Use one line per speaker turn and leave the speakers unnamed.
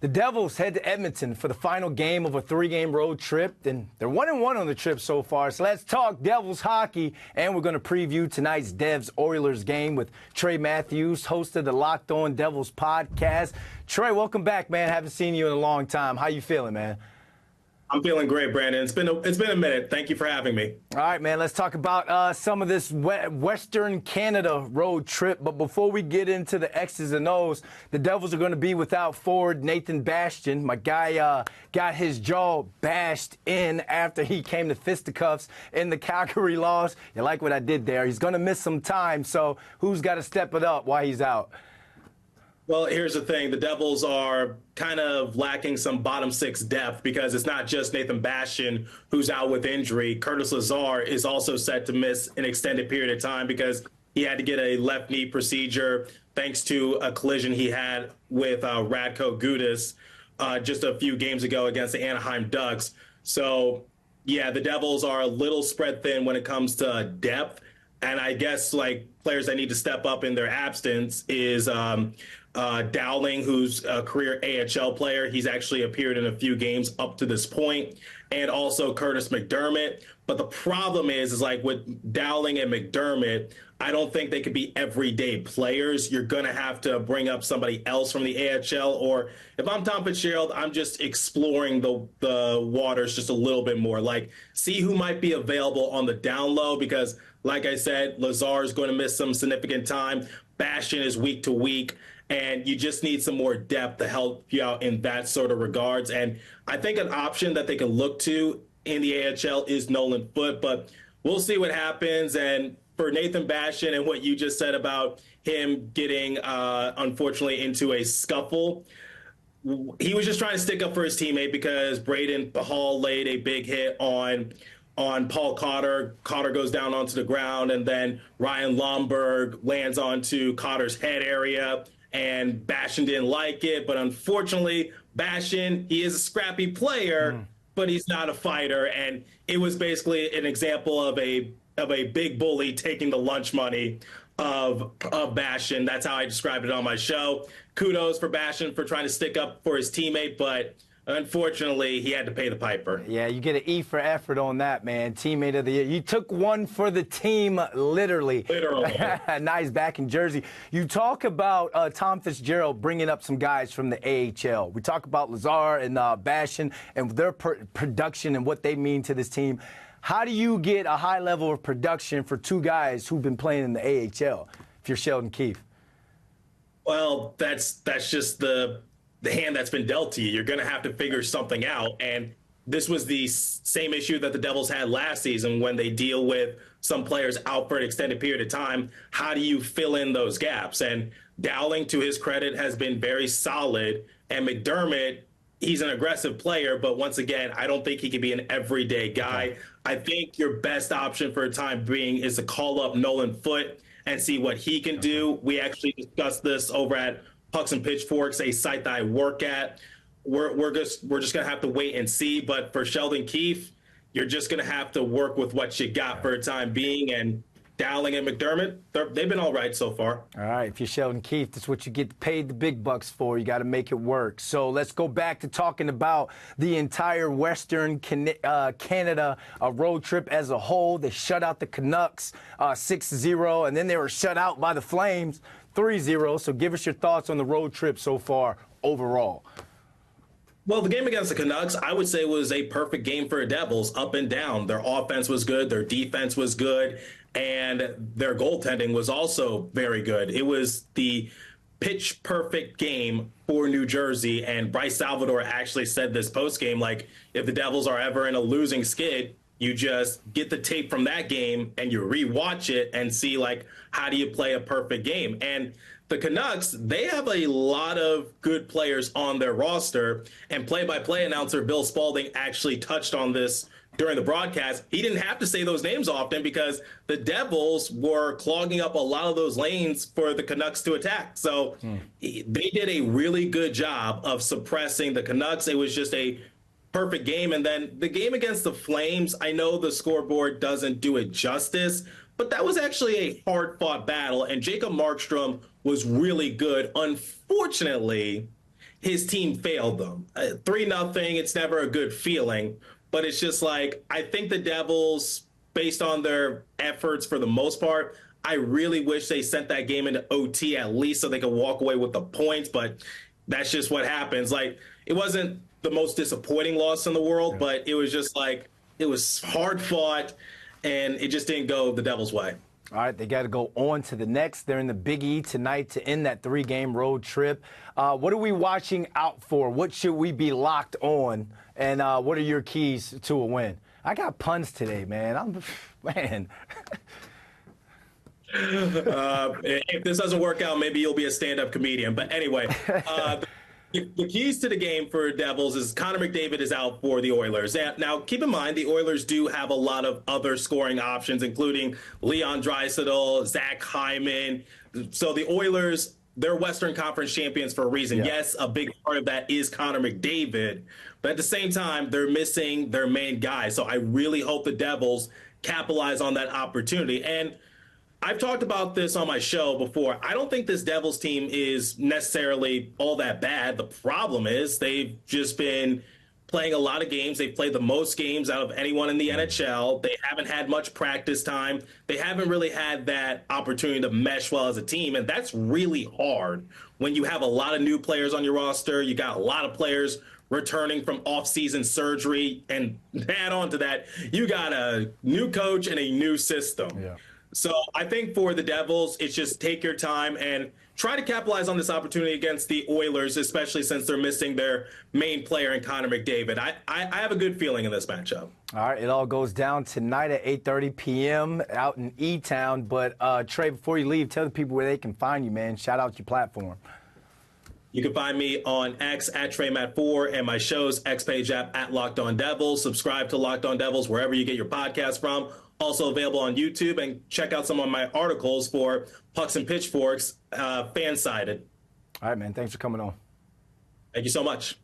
The Devils head to Edmonton for the final game of a 3-game road trip, and they're 1-1 on the trip so far. So let's talk Devils hockey, and we're going to preview tonight's Devs-Oilers game with Trey Matthews, host of the Locked On Devils podcast. Trey, welcome back, man. Haven't seen you in a long time. How you feeling, man?
I'm feeling great, Brandon. It's been a minute. Thank you for having me.
All right, man. Let's talk about some of this Western Canada road trip. But before we get into the X's and O's, the Devils are going to be without forward Nathan Bastian. My guy got his jaw bashed in after he came to fisticuffs in the Calgary loss. You like what I did there? He's going to miss some time. So who's got to step it up while he's out?
Well, here's the thing. The Devils are kind of lacking some bottom six depth because it's not just Nathan Bastian who's out with injury. Curtis Lazar is also set to miss an extended period of time because he had to get a left knee procedure thanks to a collision he had with Radko Gudas just a few games ago against the Anaheim Ducks. So, yeah, the Devils are a little spread thin when it comes to depth. And I guess, like, players that need to step up in their absence is Dowling, who's a career AHL player. He's actually appeared in a few games up to this point, and also Curtis McDermott. But the problem is like with Dowling and McDermott, I don't think they could be everyday players. You're going to have to bring up somebody else from the AHL, or if I'm Tom Fitzgerald, I'm just exploring the waters just a little bit more. Like, see who might be available on the down low, because like I said, Lazar is going to miss some significant time. Bastian is week to week. And you just need some more depth to help you out in that sort of regards. And I think an option that they can look to in the AHL is Nolan Foote, but we'll see what happens. And for Nathan Bastian and what you just said about him getting, unfortunately, into a scuffle, he was just trying to stick up for his teammate because Braden Pahal laid a big hit on Paul Cotter. Cotter goes down onto the ground, and then Ryan Lomberg lands onto Cotter's head area. And Bastian didn't like it, but unfortunately, Bastian, he is a scrappy player, but he's not a fighter. And it was basically an example of a big bully taking the lunch money of Bastian. That's how I described it on my show. Kudos for Bastian for trying to stick up for his teammate, but unfortunately, he had to pay the piper.
Yeah, you get an E for effort on that, man. Teammate of the year. You took one for the team, literally.
Literally.
Nice back in Jersey. You talk about Tom Fitzgerald bringing up some guys from the AHL. We talk about Lazar and Bastian and their production and what they mean to this team. How do you get a high level of production for two guys who've been playing in the AHL, if you're Sheldon Keefe?
Well, that's just the hand that's been dealt to you. You're going to have to figure something out. And this was the same issue that the Devils had last season when they deal with some players out for an extended period of time. How do you fill in those gaps? And Dowling, to his credit, has been very solid. And McDermott, he's an aggressive player, but once again, I don't think he can be an everyday guy. Okay. I think your best option for a time being is to call up Nolan Foote and see what he can do. We actually discussed this over at Pucks and Pitchforks, a site that I work at. We're just going to have to wait and see. But for Sheldon Keefe, you're just going to have to work with what you got for a time being. And Dowling and McDermott, they've been all right so far. All
right, if you're Sheldon Keefe, that's what you get paid the big bucks for. You got to make it work. So let's go back to talking about the entire Western Canada road trip as a whole. They shut out the Canucks 6-0, and then they were shut out by the Flames 3-0. So give us your thoughts on the road trip so far overall.
Well, the game against the Canucks, I would say, was a perfect game for the Devils, up and down. Their offense was good. Their defense was good. And their goaltending was also very good. It was the pitch-perfect game for New Jersey. And Bryce Salvador actually said this postgame, like, if the Devils are ever in a losing skid, you just get the tape from that game and you rewatch it and see, like, how do you play a perfect game? And the Canucks, they have a lot of good players on their roster. And play-by-play announcer Bill Spaulding actually touched on this during the broadcast. He didn't have to say those names often because the Devils were clogging up a lot of those lanes for the Canucks to attack. So they did a really good job of suppressing the Canucks. It was just a perfect game. And then the game against the Flames, I know the scoreboard doesn't do it justice, but that was actually a hard-fought battle, and Jacob Markstrom was really good. Unfortunately, his team failed them. 3-0, it's never a good feeling, but it's just like, I think the Devils, based on their efforts for the most part, I really wish they sent that game into OT at least so they could walk away with the points, but that's just what happens. Like, it wasn't the most disappointing loss in the world, but it was just like, it was hard fought and it just didn't go the Devils' way.
All right, they got to go on to the next. They're in the Big E tonight to end that 3-game road trip. What are we watching out for? What should we be locked on? And what are your keys to a win? I got puns today, man. Man.
If this doesn't work out, maybe you'll be a stand-up comedian. But anyway, the keys to the game for Devils is Connor McDavid is out for the Oilers. Now, keep in mind, the Oilers do have a lot of other scoring options, including Leon Draisaitl, Zach Hyman. So the Oilers, they're Western Conference champions for a reason. Yeah. Yes, a big part of that is Connor McDavid. But at the same time, they're missing their main guy. So I really hope the Devils capitalize on that opportunity. And I've talked about this on my show before. I don't think this Devils team is necessarily all that bad. The problem is they've just been playing a lot of games. They've played the most games out of anyone in the NHL. They haven't had much practice time. They haven't really had that opportunity to mesh well as a team, and that's really hard when you have a lot of new players on your roster. You got a lot of players returning from off-season surgery, and add on to that, you got a new coach and a new system. Yeah. So I think for the Devils, it's just take your time and try to capitalize on this opportunity against the Oilers, especially since they're missing their main player in Connor McDavid. I have a good feeling in this matchup. All
right, it all goes down tonight at 8:30 p.m. out in E-Town. But, Trey, before you leave, tell the people where they can find you, man. Shout out your platform.
You can find me on X at TreyMatt4 and my show's X page app at Locked On Devils. Subscribe to Locked On Devils wherever you get your podcast from. Also available on YouTube, and check out some of my articles for Pucks and Pitchforks, fan-sided.
All right, man. Thanks for coming on.
Thank you so much.